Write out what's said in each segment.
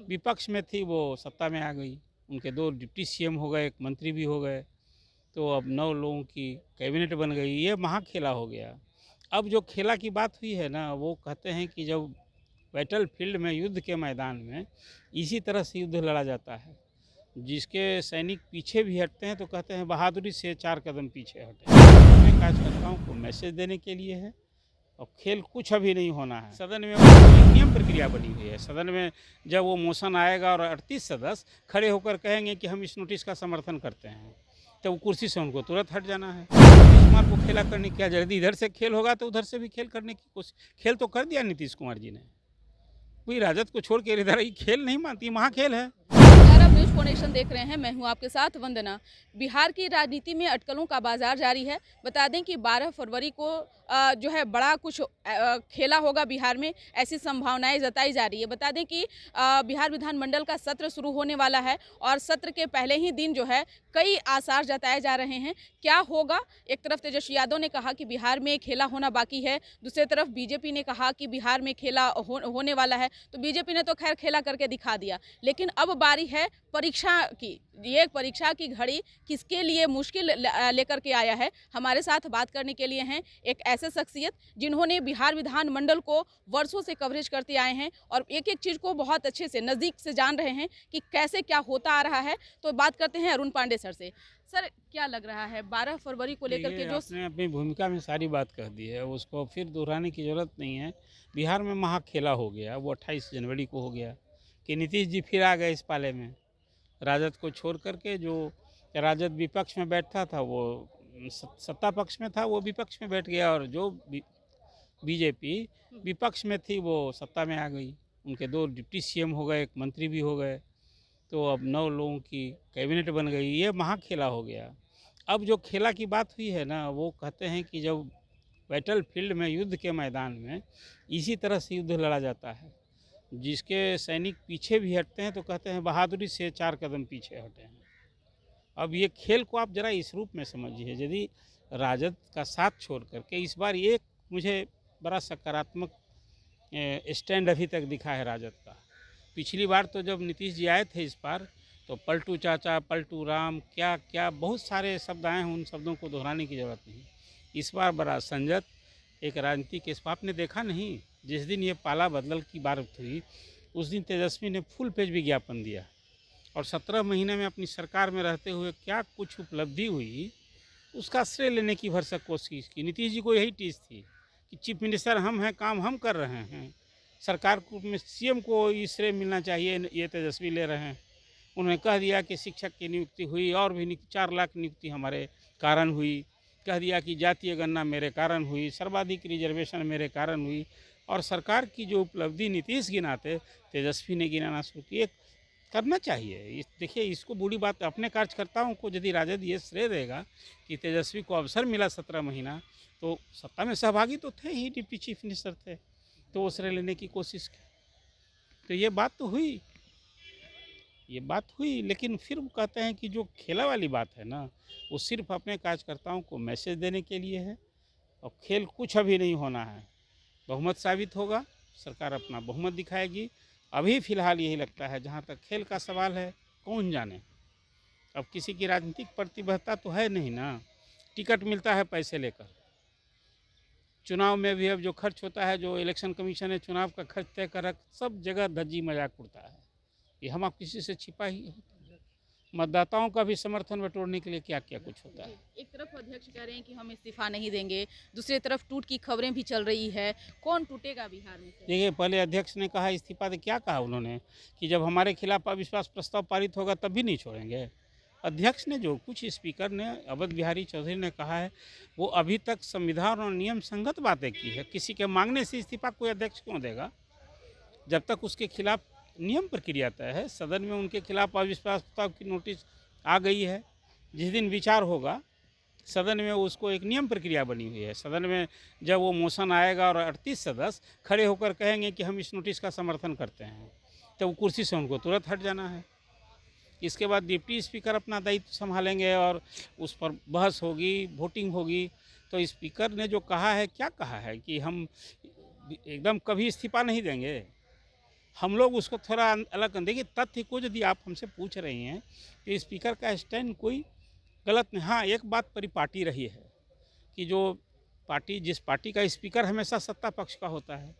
विपक्ष में थी वो सत्ता में आ गई, उनके 2 डिप्टी सीएम हो गए, एक मंत्री भी हो गए, तो अब 9 लोगों की कैबिनेट बन गई। ये महाखेला हो गया। अब जो खेला की बात हुई है ना, वो कहते हैं कि जब बैटल फील्ड में, युद्ध के मैदान में इसी तरह से युद्ध लड़ा जाता है। जिसके सैनिक पीछे भी हटते हैं तो कहते हैं बहादुरी से 4 कदम पीछे हटे। अपने कार्यकर्ताओं को मैसेज देने के लिए है और खेल कुछ अभी नहीं होना है। सदन में एक नियम प्रक्रिया बनी हुई है। सदन में जब वो मोशन आएगा और 38 सदस्य खड़े होकर कहेंगे कि हम इस नोटिस का समर्थन करते हैं, तो कुर्सी से उनको तुरंत हट जाना है। नीतीश कुमार को खेला करने की क्या जल्दी, इधर से खेल होगा तो उधर से भी खेल करने की कोशिश। खेल तो कर दिया नीतीश कुमार जी ने, कोई राजद को छोड़ के इधर ही खेल नहीं मानती, महाखेल है। आप न्यूज फोनेशन देख रहे हैं, मैं हूं आपके साथ वंदना। बिहार की राजनीति में अटकलों का बाजार जारी है। बता दें कि 12 फरवरी को जो है बड़ा कुछ खेला होगा बिहार में, ऐसी संभावनाएं जताई जा रही है। बता दें कि बिहार विधानमंडल का सत्र शुरू होने वाला है और सत्र के पहले ही दिन जो है कई आसार जताए जा रहे हैं क्या होगा। एक तरफ तेजस्वी यादव ने कहा कि बिहार में खेला होना बाकी है, दूसरी तरफ बीजेपी ने कहा कि बिहार में खेला होने वाला है। तो बीजेपी ने तो खैर खेला करके दिखा दिया, लेकिन अब बारी है परीक्षा की। ये परीक्षा की घड़ी किसके लिए मुश्किल लेकर के आया है। हमारे साथ बात करने के लिए हैं एक ऐसे शख्सियत जिन्होंने बिहार विधानमंडल को वर्षों से कवरेज करते आए हैं और एक एक चीज़ को बहुत अच्छे से नज़दीक से जान रहे हैं कि कैसे क्या होता आ रहा है। तो बात करते हैं अरुण पांडे सर से। सर, क्या लग रहा है 12 फरवरी को लेकर के जो आपने अपनी भूमिका में सारी बात कह दी है, उसको फिर दोहराने की ज़रूरत नहीं है। बिहार में महाखेला हो गया, वो 28 जनवरी को हो गया कि नीतीश जी फिर आ गए इस पाले में। राजद को छोड़ करके जो राजद विपक्ष में बैठता था वो सत्ता पक्ष में था, वो विपक्ष में बैठ गया, और जो बीजेपी विपक्ष में थी वो सत्ता में आ गई। उनके 2 डिप्टी सीएम हो गए, एक मंत्री भी हो गए, तो अब 9 लोगों की कैबिनेट बन गई। ये महाखेला हो गया। अब जो खेला की बात हुई है ना, वो कहते हैं कि जब बैटल फील्ड में, युद्ध के मैदान में इसी तरह से युद्ध लड़ा जाता है। जिसके सैनिक पीछे भी हटते हैं तो कहते हैं बहादुरी से 4 कदम पीछे हटे हैं। अब ये खेल को आप ज़रा इस रूप में समझिए, यदि राजद का साथ छोड़ करके इस बार ये मुझे बड़ा सकारात्मक स्टैंड अभी तक दिखा है राजद का। पिछली बार तो जब नीतीश जी आए थे इस बार, तो पलटू चाचा, पलटू राम, क्या क्या बहुत सारे शब्द आए हैं, उन शब्दों को दोहराने की ज़रूरत नहीं। इस बार बड़ा संयत एक राजनीतिक इस आपने देखा नहीं, जिस दिन ये पाला बदल की बात हुई उस दिन तेजस्वी ने फुल पेज विज्ञापन दिया, और 17 महीने में अपनी सरकार में रहते हुए क्या कुछ उपलब्धि हुई उसका श्रेय लेने की भरसक कोशिश की। नीतीश जी को यही टीस थी कि चीफ मिनिस्टर हम हैं, काम हम कर रहे हैं, सरकार में सीएम को ये श्रेय मिलना चाहिए, ये तेजस्वी ले रहे हैं। उन्होंने कह दिया कि शिक्षक की नियुक्ति हुई, और भी 4 लाख नियुक्ति हमारे कारण हुई। कह दिया कि जातीय गणना मेरे कारण हुई, सर्वाधिक रिजर्वेशन मेरे कारण हुई। और सरकार की जो उपलब्धि नीतीश गिनाते, तेजस्वी ने गिनाना शुरू किए। करना चाहिए। देखिए, इसको बुरी बात, अपने कार्यकर्ताओं को यदि राजद ये श्रेय देगा कि तेजस्वी को अवसर मिला 17 महीना, तो सत्ता में सहभागी तो थे ही, डिप्टी चीफ मिनिस्टर थे, तो वो श्रेय लेने की कोशिश की। तो ये बात तो हुई, लेकिन फिर वो कहते हैं कि जो खेला वाली बात है ना, वो सिर्फ अपने कार्यकर्ताओं को मैसेज देने के लिए है और खेल कुछ अभी नहीं होना है। बहुमत साबित होगा, सरकार अपना बहुमत दिखाएगी। अभी फ़िलहाल यही लगता है, जहाँ तक खेल का सवाल है कौन जाने। अब किसी की राजनीतिक प्रतिबद्धता तो है नहीं ना, टिकट मिलता है पैसे लेकर। चुनाव में भी अब जो खर्च होता है, जो इलेक्शन कमीशन ने चुनाव का खर्च तय कर रखा, सब जगह धज्जी मजाक उड़ता है। ये हम आप किसी से छिपा ही है। मतदाताओं का भी समर्थन बटोरने के लिए क्या क्या कुछ होता है। एक तरफ अध्यक्ष कह रहे हैं कि हम इस्तीफा नहीं देंगे, दूसरी तरफ टूट की खबरें भी चल रही है। कौन टूटेगा बिहार में? देखिए, पहले अध्यक्ष ने कहा इस्तीफा, तो क्या कहा उन्होंने कि जब हमारे खिलाफ अविश्वास प्रस्ताव पारित होगा तब भी नहीं छोड़ेंगे। अध्यक्ष ने जो कुछ स्पीकर ने, अवध बिहारी चौधरी ने कहा है, वो अभी तक संविधान और नियम संगत बातें की है। किसी के मांगने से इस्तीफा कोई अध्यक्ष क्यों देगा, जब तक उसके खिलाफ नियम प्रक्रिया तय है। सदन में उनके खिलाफ अविश्वास प्रस्ताव की नोटिस आ गई है। जिस दिन विचार होगा सदन में, उसको एक नियम प्रक्रिया बनी हुई है। सदन में जब वो मोशन आएगा और 38 सदस्य खड़े होकर कहेंगे कि हम इस नोटिस का समर्थन करते हैं, तो वो कुर्सी से उनको तुरंत हट जाना है। इसके बाद डिप्टी स्पीकर अपना दायित्व संभालेंगे और उस पर बहस होगी, वोटिंग होगी। तो स्पीकर ने जो कहा है, क्या कहा है कि हम एकदम कभी इस्तीफा नहीं देंगे, हम लोग उसको थोड़ा अलग देखिए, तथ्य को यदि आप हमसे पूछ रही हैं कि स्पीकर का स्टैंड कोई गलत नहीं। हाँ, एक बात परिपाटी रही है कि जो पार्टी, जिस पार्टी का स्पीकर हमेशा सत्ता पक्ष का होता है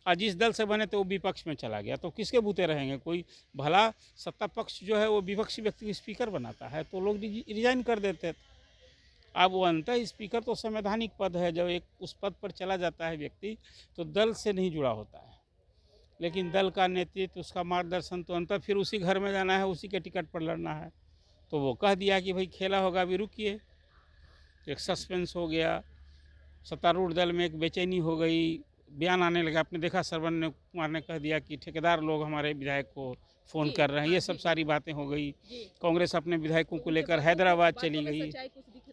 और जिस दल से बने तो वो विपक्ष में चला गया, तो किसके बूते रहेंगे? कोई भला सत्ता पक्ष जो है वो विपक्षी व्यक्ति को स्पीकर बनाता है तो लोग रिजाइन कर देते थे। अब वो अंततः स्पीकर तो संवैधानिक पद है, जब एक उस पद पर चला जाता है व्यक्ति तो दल से नहीं जुड़ा होता है, लेकिन दल का नेतृत्व, उसका मार्गदर्शन तो अंततः फिर उसी घर में जाना है, उसी के टिकट पर लड़ना है। तो वो कह दिया कि भाई खेला होगा, अभी रुकिए। एक सस्पेंस हो गया, सत्तारूढ़ दल में एक बेचैनी हो गई, बयान आने लगा। आपने देखा श्रवण कुमार ने कह दिया कि ठेकेदार लोग हमारे विधायक को फ़ोन कर रहे हैं, ये सब सारी बातें हो गई। कांग्रेस अपने विधायकों को लेकर हैदराबाद चली गई।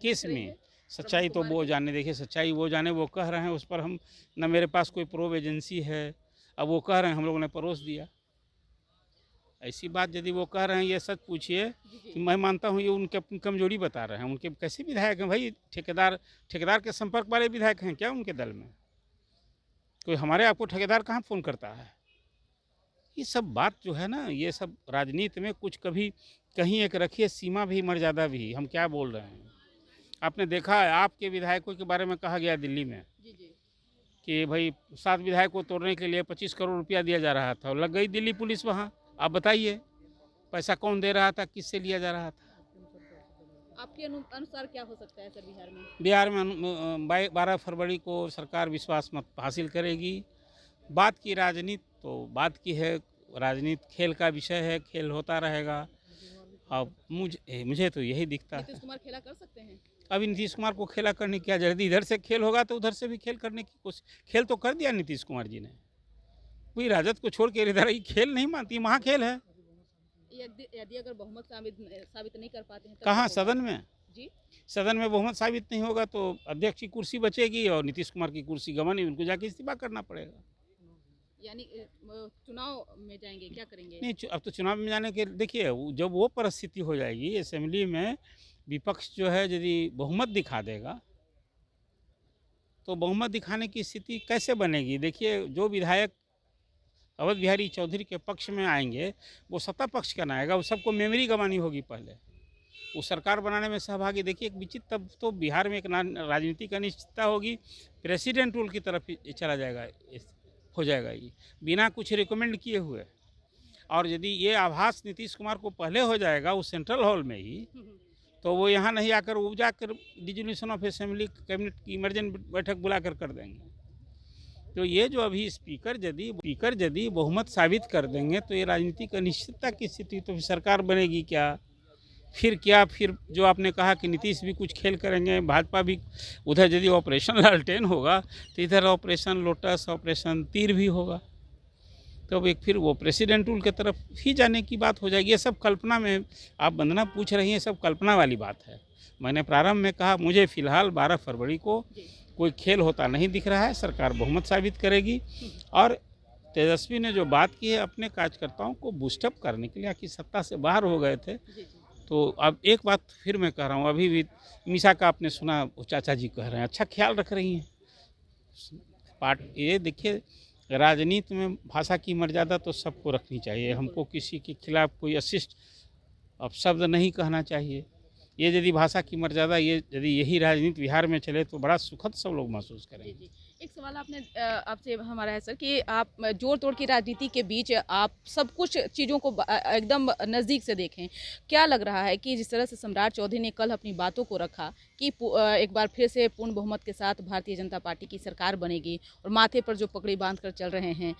किस में सच्चाई? तो वो जाने, देखिए सच्चाई वो जाने, वो कह रहे हैं उस पर हम न, मेरे पास कोई प्रूव एजेंसी है। अब वो कह रहे हैं हम लोगों ने परोस दिया। ऐसी बात यदि वो कह रहे हैं, ये सच पूछिए कि मैं मानता हूँ ये उनके अपनी कमजोरी बता रहे हैं। उनके कैसे विधायक हैं भाई? ठेकेदार के संपर्क वाले विधायक हैं क्या उनके दल में? कोई हमारे आपको ठेकेदार कहाँ फ़ोन करता है? ये सब बात जो है ना, ये सब राजनीति में कुछ कभी कहीं एक रखिए सीमा भी मर्यादा भी। हम क्या बोल रहे हैं? आपने देखा है आपके विधायकों के बारे में कहा गया दिल्ली में कि भाई 7 विधायक को तोड़ने के लिए 25 करोड़ रुपया दिया जा रहा था, लग गई दिल्ली पुलिस वहाँ। आप बताइए पैसा कौन दे रहा था, किससे लिया जा रहा था? आपके अनुसार क्या हो सकता है सर बिहार में? बिहार में 12 फरवरी को सरकार विश्वास मत हासिल करेगी। बात की राजनीति तो बात की है, राजनीति खेल का विषय है, खेल होता रहेगा। अब मुझे तो यही दिखता है। नीतीश कुमार खेला कर सकते हैं? अभी नीतीश कुमार को खेला करने की क्या जरूरत? इधर से खेल होगा तो उधर से भी खेल करने की कोशिश, खेल तो कर दिया नीतीश कुमार जी ने। कोई राजद को छोड़ के इधर ही खेल नहीं मानती, वहाँ खेल है। यदि अगर बहुमत साबित नहीं कर पाते हैं कहाँ? सदन में? जी, सदन में बहुमत साबित नहीं होगा तो अध्यक्ष की कुर्सी बचेगी और नीतीश कुमार की कुर्सी गंवानी, उनको जाके इस्तीफा करना पड़ेगा। यानी चुनाव में जाएंगे, क्या करेंगे? नहीं, अब तो चुनाव में जाने के, देखिए जब वो परिस्थिति हो जाएगी असेंबली में, विपक्ष जो है यदि बहुमत दिखा देगा तो बहुमत दिखाने की स्थिति कैसे बनेगी? देखिए जो विधायक अवध बिहारी चौधरी के पक्ष में आएंगे वो सत्ता पक्ष का ना आएगा, वो सबको मेमोरी गंवानी होगी पहले, वो सरकार बनाने में सहभागी। देखिए एक विचित्र, तब तो बिहार में एक राजनीति की अनिश्चितता होगी, प्रेसिडेंट रूल की तरफ चला जाएगा, हो जाएगा ये बिना कुछ रिकमेंड किए हुए। और यदि ये आभास नीतीश कुमार को पहले हो जाएगा उस सेंट्रल हॉल में ही, तो वो यहाँ नहीं आकर वो जाकर डिसोल्यूशन ऑफ असेंबली कैबिनेट की इमरजेंसी बैठक बुलाकर कर देंगे। तो ये जो अभी स्पीकर यदि बहुमत साबित कर देंगे तो ये राजनीतिक अनिश्चितता की स्थिति, तो फिर सरकार बनेगी क्या? फिर जो आपने कहा कि नीतीश भी कुछ खेल करेंगे, भाजपा भी, उधर यदि ऑपरेशन लालटेन होगा तो इधर ऑपरेशन लोटस, ऑपरेशन तीर भी होगा। तो एक फिर वो प्रेसिडेंट रूल की तरफ ही जाने की बात हो जाएगी। ये सब कल्पना में, आप वंदना पूछ रही हैं, सब कल्पना वाली बात है। मैंने प्रारंभ में कहा मुझे फिलहाल 12 फरवरी को कोई खेल होता नहीं दिख रहा है, सरकार बहुमत साबित करेगी। और तेजस्वी ने जो बात की है अपने कार्यकर्ताओं को बूस्टअप करने के लिए, कि सत्ता से बाहर हो गए थे, तो अब एक बात फिर मैं कह रहा हूँ, अभी भी मीसा का आपने सुना, वो चाचा जी कह रहे हैं, अच्छा ख्याल रख रही हैं। ये देखिए राजनीति में भाषा की मर्यादा तो सबको रखनी चाहिए, हमको किसी के खिलाफ कोई अशिष्ट अपशब्द नहीं कहना चाहिए। ये यदि भाषा की मर्यादा, ये यदि यही राजनीति बिहार में चले तो बड़ा सुखद सब लोग महसूस करेंगे। एक सवाल आपसे हमारा है सर कि आप जोड़ तोड़ की राजनीति के बीच आप सब कुछ चीज़ों को एकदम नज़दीक से देखें, क्या लग रहा है कि जिस तरह से सम्राट चौधरी ने कल अपनी बातों को रखा कि एक बार फिर से पूर्ण बहुमत के साथ भारतीय जनता पार्टी की सरकार बनेगी और माथे पर जो पगड़ी बांध कर चल रहे हैं,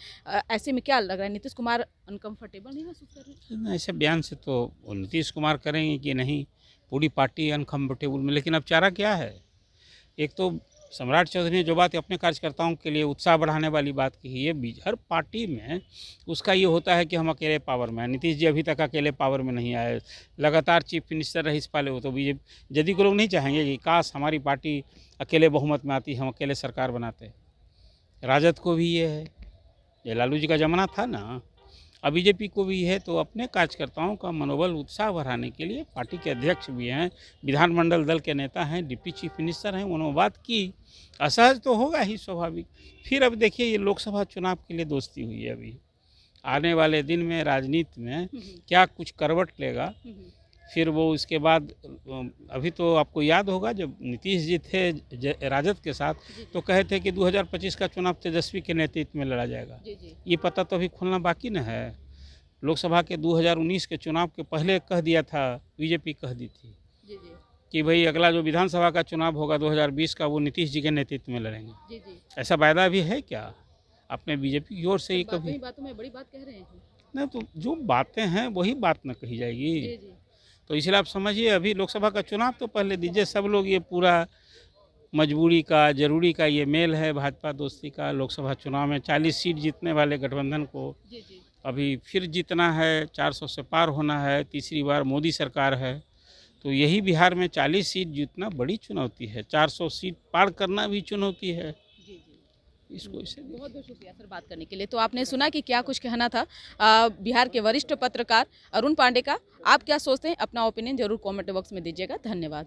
ऐसे में क्या लग रहा है नीतीश कुमार अनकम्फर्टेबल नहीं महसूस कर रहे हैं? ऐसे बयान से तो नीतीश कुमार करेंगे कि नहीं, पूरी पार्टी अनकम्फर्टेबल में। लेकिन अब चारा क्या है? एक तो सम्राट चौधरी ने जो बात अपने कार्यकर्ताओं के लिए उत्साह बढ़ाने वाली बात की है, हर पार्टी में उसका ये होता है कि हम अकेले पावर में हैं। नीतीश जी अभी तक अकेले पावर में नहीं आए, लगातार चीफ मिनिस्टर रहे इस पहले, वो तो बीजेपी यदि को लोग नहीं चाहेंगे कि काश हमारी पार्टी अकेले बहुमत में आती, हम अकेले सरकार बनाते। राजद को भी ये है, ये लालू जी का जमाना था ना, अब बीजेपी को भी है। तो अपने कार्यकर्ताओं का मनोबल उत्साह बढ़ाने के लिए पार्टी के अध्यक्ष भी हैं, विधानमंडल दल के नेता हैं, डिप्टी चीफ मिनिस्टर हैं, उन्होंने बात की। असहज तो होगा ही, स्वाभाविक। फिर अब देखिए ये लोकसभा चुनाव के लिए दोस्ती हुई है, अभी आने वाले दिन में राजनीति में क्या कुछ करवट लेगा। फिर वो इसके बाद अभी तो आपको याद होगा जब नीतीश जी थे राजद के साथ तो कहे थे कि 2025 का चुनाव तेजस्वी के नेतृत्व में लड़ा जाएगा। ये पता तो अभी खुलना बाकी न है। लोकसभा के 2019 के चुनाव के पहले कह दिया था, बीजेपी कह दी थी कि भाई अगला जो विधानसभा का चुनाव होगा 2020 का वो नीतीश जी के नेतृत्व में लड़ेंगे। ऐसा वायदा भी है क्या अपने बीजेपी की ओर से? ही कभी बातों में बड़ी बात कह रहे हैं नहीं, तो जो बातें हैं वही बात न कही जाएगी। तो इसलिए आप समझिए अभी लोकसभा का चुनाव तो पहले दीजिए। सब लोग ये पूरा मजबूरी का जरूरी का ये मेल है भाजपा दोस्ती का। लोकसभा चुनाव में 40 सीट जीतने वाले गठबंधन को अभी फिर जीतना है, 400 से पार होना है, तीसरी बार मोदी सरकार है। तो यही बिहार में 40 सीट जीतना बड़ी चुनौती है, 400 सीट पार करना भी चुनौती है। इसको इसे बहुत बहुत शुक्रिया सर बात करने के लिए। तो आपने सुना कि क्या कुछ कहना था बिहार के वरिष्ठ पत्रकार अरुण पांडे का। आप क्या सोचते हैं, अपना ओपिनियन जरूर कमेंट बॉक्स में दीजिएगा। धन्यवाद।